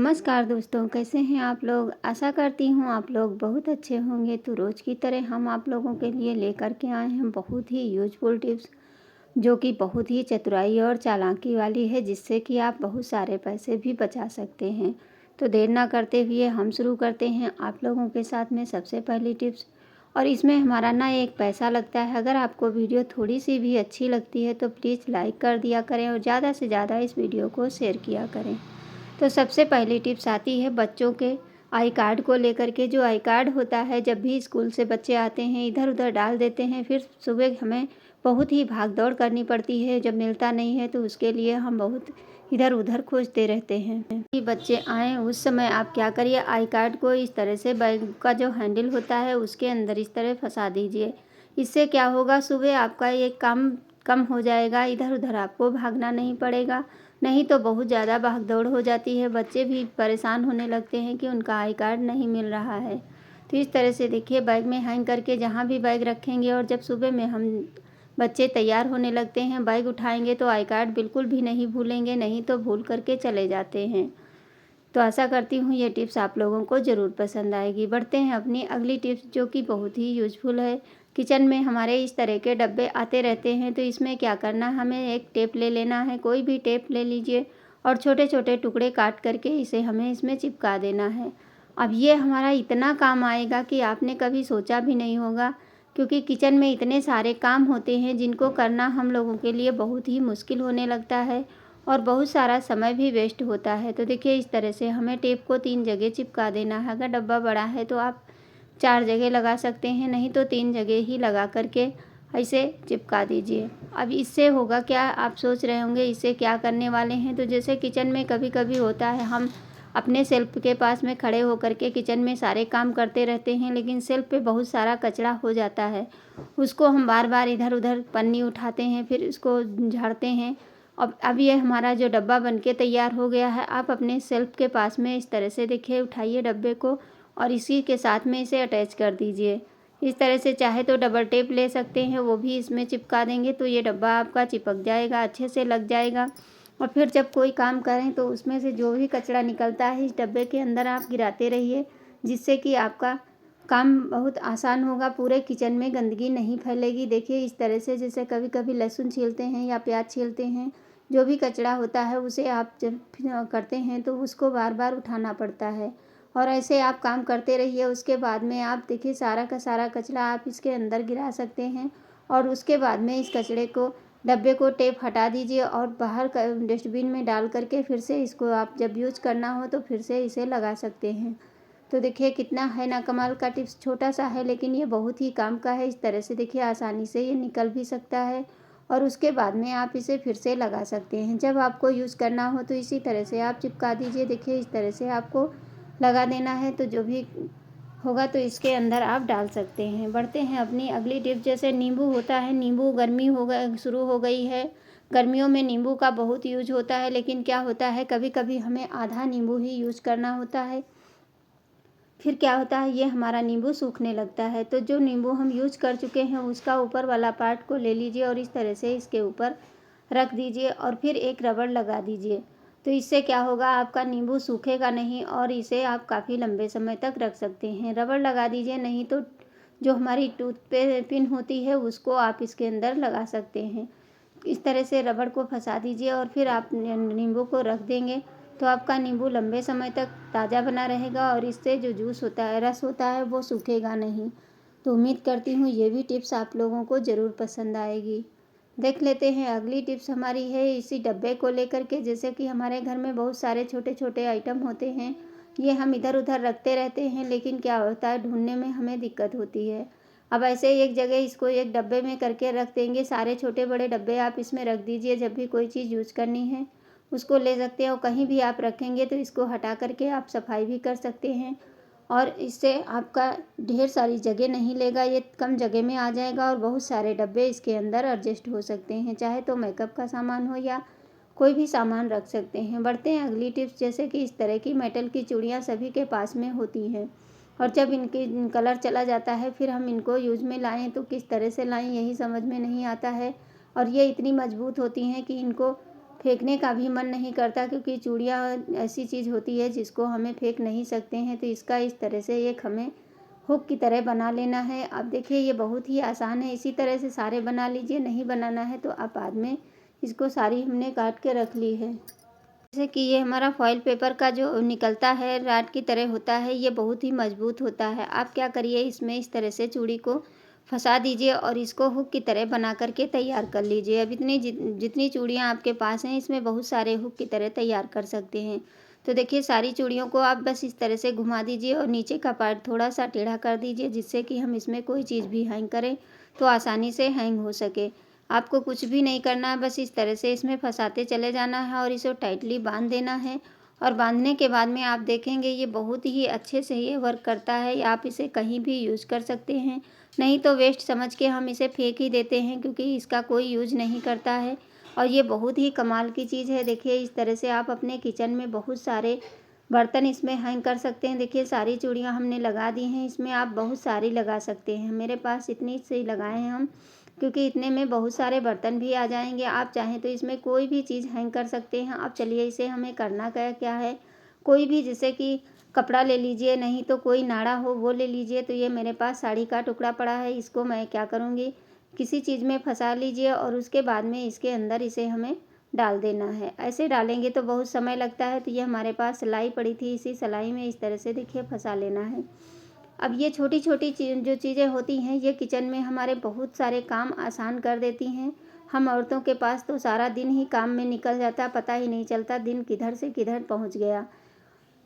नमस्कार दोस्तों, कैसे हैं आप लोग। आशा करती हूँ आप लोग बहुत अच्छे होंगे। तो रोज़ की तरह हम आप लोगों के लिए लेकर के आए हैं बहुत ही यूजफुल टिप्स, जो कि बहुत ही चतुराई और चालाकी वाली है, जिससे कि आप बहुत सारे पैसे भी बचा सकते हैं। तो देर ना करते हुए हम शुरू करते हैं आप लोगों के साथ में सबसे पहली टिप्स। और इसमें हमारा ना एक पैसा लगता है। अगर आपको वीडियो थोड़ी सी भी अच्छी लगती है तो प्लीज़ लाइक कर दिया करें और ज़्यादा से ज़्यादा इस वीडियो को शेयर किया करें। तो सबसे पहली टिप्स आती है बच्चों के आई कार्ड को लेकर के। जो आई कार्ड होता है, जब भी स्कूल से बच्चे आते हैं इधर उधर डाल देते हैं, फिर सुबह हमें बहुत ही भाग दौड़ करनी पड़ती है। जब मिलता नहीं है तो उसके लिए हम बहुत इधर उधर खोजते रहते हैं। कि बच्चे आएँ उस समय आप क्या करिए, आई कार्ड को इस तरह से बैग का जो हैंडल होता है उसके अंदर इस तरह फंसा दीजिए। इससे क्या होगा, सुबह आपका ये काम कम हो जाएगा, इधर उधर आपको भागना नहीं पड़ेगा। नहीं तो बहुत ज़्यादा भागदौड़ हो जाती है, बच्चे भी परेशान होने लगते हैं कि उनका आई कार्ड नहीं मिल रहा है। तो इस तरह से देखिए, बैग में हैंग करके जहाँ भी बैग रखेंगे और जब सुबह में हम बच्चे तैयार होने लगते हैं बैग उठाएंगे तो आई कार्ड बिल्कुल भी नहीं भूलेंगे, नहीं तो भूल करके चले जाते हैं। तो आशा करती हूँ ये टिप्स आप लोगों को ज़रूर पसंद आएगी। बढ़ते हैं अपनी अगली टिप्स, जो कि बहुत ही यूजफुल है। किचन में हमारे इस तरह के डब्बे आते रहते हैं, तो इसमें क्या करना, हमें एक टेप ले लेना है। कोई भी टेप ले लीजिए और छोटे छोटे टुकड़े काट करके इसे हमें इसमें चिपका देना है। अब ये हमारा इतना काम आएगा कि आपने कभी सोचा भी नहीं होगा, क्योंकि किचन में इतने सारे काम होते हैं जिनको करना हम लोगों के लिए बहुत ही मुश्किल होने लगता है और बहुत सारा समय भी वेस्ट होता है। तो देखिए, इस तरह से हमें टेप को 3 जगह चिपका देना है। अगर डब्बा बड़ा है तो आप 4 जगह लगा सकते हैं, नहीं तो 3 जगह ही लगा करके ऐसे चिपका दीजिए। अब इससे होगा क्या, आप सोच रहे होंगे इससे क्या करने वाले हैं। तो जैसे किचन में कभी कभी होता है, हम अपने सेल्फ के पास में खड़े होकर के किचन में सारे काम करते रहते हैं, लेकिन सेल्फ पे बहुत सारा कचरा हो जाता है। उसको हम बार बार इधर उधर पन्नी उठाते हैं, फिर इसको झाड़ते हैं। अब ये हमारा जो डब्बा बनके तैयार हो गया है। आप अपने सेल्फ के पास में इस तरह से देखिए, उठाइए डब्बे को और इसी के साथ में इसे अटैच कर दीजिए। इस तरह से चाहे तो डबल टेप ले सकते हैं, वो भी इसमें चिपका देंगे तो ये डब्बा आपका चिपक जाएगा, अच्छे से लग जाएगा। और फिर जब कोई काम करें तो उसमें से जो भी कचरा निकलता है इस डब्बे के अंदर आप गिराते रहिए, जिससे कि आपका काम बहुत आसान होगा। पूरे किचन में गंदगी नहीं फैलेगी। देखिए, इस तरह से जैसे कभी कभी लहसुन छीलते हैं या प्याज छीलते हैं, जो भी कचरा होता है उसे आप जब करते हैं तो उसको बार बार उठाना पड़ता है। और ऐसे आप काम करते रहिए। उसके बाद में आप देखिए, सारा का सारा कचरा आप इसके अंदर गिरा सकते हैं और उसके बाद में इस कचरे को, डब्बे को टेप हटा दीजिए और बाहर डस्टबिन में डाल करके फिर से इसको आप जब यूज करना हो तो फिर से इसे लगा सकते हैं। तो देखिए कितना है ना कमाल का टिप्स। छोटा सा है लेकिन ये बहुत ही काम का है। इस तरह से देखिए आसानी से ये निकल भी सकता है और उसके बाद में आप इसे फिर से लगा सकते हैं। जब आपको यूज़ करना हो तो इसी तरह से आप चिपका दीजिए। देखिए, इस तरह से आपको लगा देना है, तो जो भी होगा तो इसके अंदर आप डाल सकते हैं। बढ़ते हैं अपनी अगली टिप। जैसे नींबू होता है, नींबू गर्मी शुरू हो गई है। गर्मियों में नींबू का बहुत यूज होता है, लेकिन क्या होता है, कभी कभी हमें आधा नींबू ही यूज करना होता है। फिर क्या होता है, ये हमारा नींबू सूखने लगता है। तो जो नींबू हम यूज कर चुके हैं उसका ऊपर वाला पार्ट को ले लीजिए और इस तरह से इसके ऊपर रख दीजिए और फिर एक रबड़ लगा दीजिए। तो इससे क्या होगा, आपका नींबू सूखेगा नहीं और इसे आप काफ़ी लंबे समय तक रख सकते हैं। रबड़ लगा दीजिए, नहीं तो जो हमारी टूथ पे पिन होती है उसको आप इसके अंदर लगा सकते हैं। इस तरह से रबड़ को फंसा दीजिए और फिर आप नींबू को रख देंगे तो आपका नींबू लंबे समय तक ताज़ा बना रहेगा और इससे जो जूस होता है, रस होता है, वो सूखेगा नहीं। तो उम्मीद करती हूँ ये भी टिप्स आप लोगों को ज़रूर पसंद आएगी। देख लेते हैं अगली टिप्स हमारी है इसी डब्बे को लेकर के। जैसे कि हमारे घर में बहुत सारे छोटे छोटे आइटम होते हैं, ये हम इधर उधर रखते रहते हैं, लेकिन क्या होता है, ढूंढने में हमें दिक्कत होती है। अब ऐसे एक जगह इसको एक डब्बे में करके रख देंगे। सारे छोटे बड़े डब्बे आप इसमें रख दीजिए। जब भी कोई चीज़ यूज करनी है उसको ले सकते हैं और कहीं भी आप रखेंगे तो इसको हटा करके आप सफाई भी कर सकते हैं और इससे आपका ढेर सारी जगह नहीं लेगा, ये कम जगह में आ जाएगा और बहुत सारे डब्बे इसके अंदर एडजस्ट हो सकते हैं। चाहे तो मेकअप का सामान हो या कोई भी सामान रख सकते हैं। बढ़ते हैं अगली टिप्स। जैसे कि इस तरह की मेटल की चूड़ियाँ सभी के पास में होती हैं और जब इनके कलर चला जाता है फिर हम इनको यूज में लाएं तो किस तरह से लाएं यही समझ में नहीं आता है। और ये इतनी मजबूत होती हैं कि इनको फेंकने का भी मन नहीं करता, क्योंकि चूड़ियाँ ऐसी चीज़ होती है जिसको हमें फेंक नहीं सकते हैं। तो इसका इस तरह से एक हमें हुक की तरह बना लेना है। अब देखिए ये बहुत ही आसान है, इसी तरह से सारे बना लीजिए। नहीं बनाना है तो आप बाद में इसको सारी हमने काट के रख ली है। जैसे कि ये हमारा फॉइल पेपर का जो निकलता है राड की तरह होता है, ये बहुत ही मजबूत होता है। आप क्या करिए, इसमें इस तरह से चूड़ी को फंसा दीजिए और इसको हुक की तरह बना करके तैयार कर लीजिए। अब जितनी चूड़ियाँ आपके पास हैं, इसमें बहुत सारे हुक की तरह तैयार कर सकते हैं। तो देखिए सारी चूड़ियों को आप बस इस तरह से घुमा दीजिए और नीचे का पार्ट थोड़ा सा टेढ़ा कर दीजिए, जिससे कि हम इसमें कोई चीज़ भी हैंग करें तो आसानी से हैंग हो सके। आपको कुछ भी नहीं करना है, बस इस तरह से इसमें फंसाते चले जाना है और इसे टाइटली बांध देना है। और बांधने के बाद में आप देखेंगे ये बहुत ही अच्छे से ये वर्क करता है। आप इसे कहीं भी यूज़ कर सकते हैं, नहीं तो वेस्ट समझ के हम इसे फेंक ही देते हैं, क्योंकि इसका कोई यूज़ नहीं करता है। और ये बहुत ही कमाल की चीज़ है। देखिए इस तरह से आप अपने किचन में बहुत सारे बर्तन इसमें हैंग कर सकते हैं। देखिए सारी चूड़ियाँ हमने लगा दी हैं, इसमें आप बहुत सारी लगा सकते हैं। मेरे पास इतनी सी लगाए हैं हम, क्योंकि इतने में बहुत सारे बर्तन भी आ जाएंगे। आप चाहें तो इसमें कोई भी चीज़ हैंग कर सकते हैं। अब चलिए इसे हमें करना क्या है, कोई भी जैसे कि कपड़ा ले लीजिए, नहीं तो कोई नाड़ा हो वो ले लीजिए। तो ये मेरे पास साड़ी का टुकड़ा पड़ा है, इसको मैं क्या करूँगी, किसी चीज़ में फंसा लीजिए और उसके बाद में इसके अंदर इसे हमें डाल देना है। ऐसे डालेंगे तो बहुत समय लगता है। तो ये हमारे पास सिलाई पड़ी थी, इसी सिलाई में इस तरह से देखिए फंसा लेना है। अब ये छोटी छोटी जो चीज़ें होती हैं, ये किचन में हमारे बहुत सारे काम आसान कर देती हैं। हम औरतों के पास तो सारा दिन ही काम में निकल जाता, पता ही नहीं चलता दिन किधर से किधर पहुंच गया।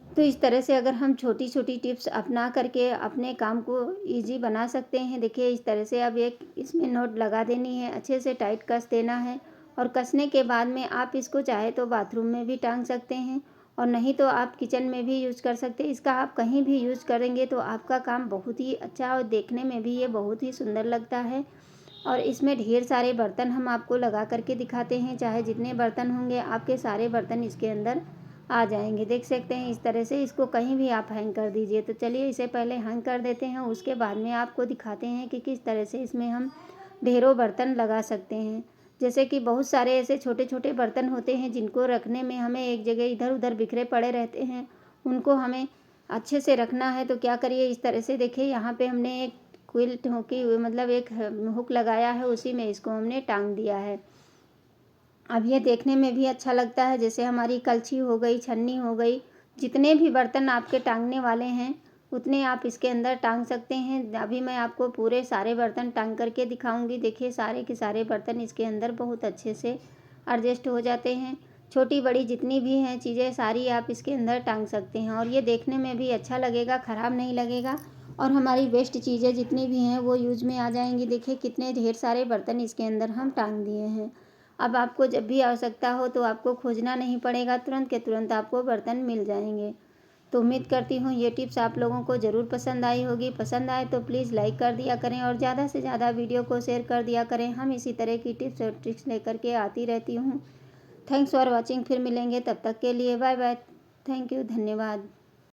तो इस तरह से अगर हम छोटी छोटी टिप्स अपना करके अपने काम को इजी बना सकते हैं। देखिए इस तरह से अब एक इसमें नोट लगा देनी है, अच्छे से टाइट कस देना है। और कसने के बाद में आप इसको चाहे तो बाथरूम में भी टांग सकते हैं, और नहीं तो आप किचन में भी यूज़ कर सकते हैं। इसका आप कहीं भी यूज़ करेंगे तो आपका काम बहुत ही अच्छा और देखने में भी ये बहुत ही सुंदर लगता है। और इसमें ढेर सारे बर्तन हम आपको लगा करके दिखाते हैं, चाहे जितने बर्तन होंगे आपके सारे बर्तन इसके अंदर आ जाएंगे। देख सकते हैं इस तरह से इसको कहीं भी आप हैंग कर दीजिए। तो चलिए इसे पहले हैंग कर देते हैं, उसके बाद में आपको दिखाते हैं कि किस तरह से इसमें हम ढेरों बर्तन लगा सकते हैं। जैसे कि बहुत सारे ऐसे छोटे छोटे बर्तन होते हैं जिनको रखने में हमें एक जगह इधर उधर बिखरे पड़े रहते हैं, उनको हमें अच्छे से रखना है। तो क्या करिए, इस तरह से देखिए यहाँ पे हमने एक क्विल्ट होकी मतलब एक हुक लगाया है, उसी में इसको हमने टांग दिया है। अब ये देखने में भी अच्छा लगता है। जैसे हमारी कलछी हो गई, छन्नी हो गई, जितने भी बर्तन आपके टांगने वाले हैं उतने आप इसके अंदर टांग सकते हैं। अभी मैं आपको पूरे सारे बर्तन टांग करके दिखाऊंगी। देखिए सारे के सारे बर्तन इसके अंदर बहुत अच्छे से एडजस्ट हो जाते हैं। छोटी बड़ी जितनी भी हैं चीज़ें सारी आप इसके अंदर टांग सकते हैं, और ये देखने में भी अच्छा लगेगा, ख़राब नहीं लगेगा। और हमारी वेस्ट चीज़ें जितनी भी हैं वो यूज में आ जाएंगी। देखिए कितने ढेर सारे बर्तन इसके अंदर हम टांग दिए हैं। अब आपको जब भी आवश्यकता हो तो आपको खोजना नहीं पड़ेगा, तुरंत के तुरंत आपको बर्तन मिल जाएंगे। तो उम्मीद करती हूँ ये टिप्स आप लोगों को ज़रूर पसंद आई होगी। पसंद आए तो प्लीज़ लाइक कर दिया करें और ज़्यादा से ज़्यादा वीडियो को शेयर कर दिया करें। हम इसी तरह की टिप्स और ट्रिक्स लेकर के आती रहती हूँ। Thanks for watching. फिर मिलेंगे, तब तक के लिए बाय बाय। थैंक यू, धन्यवाद।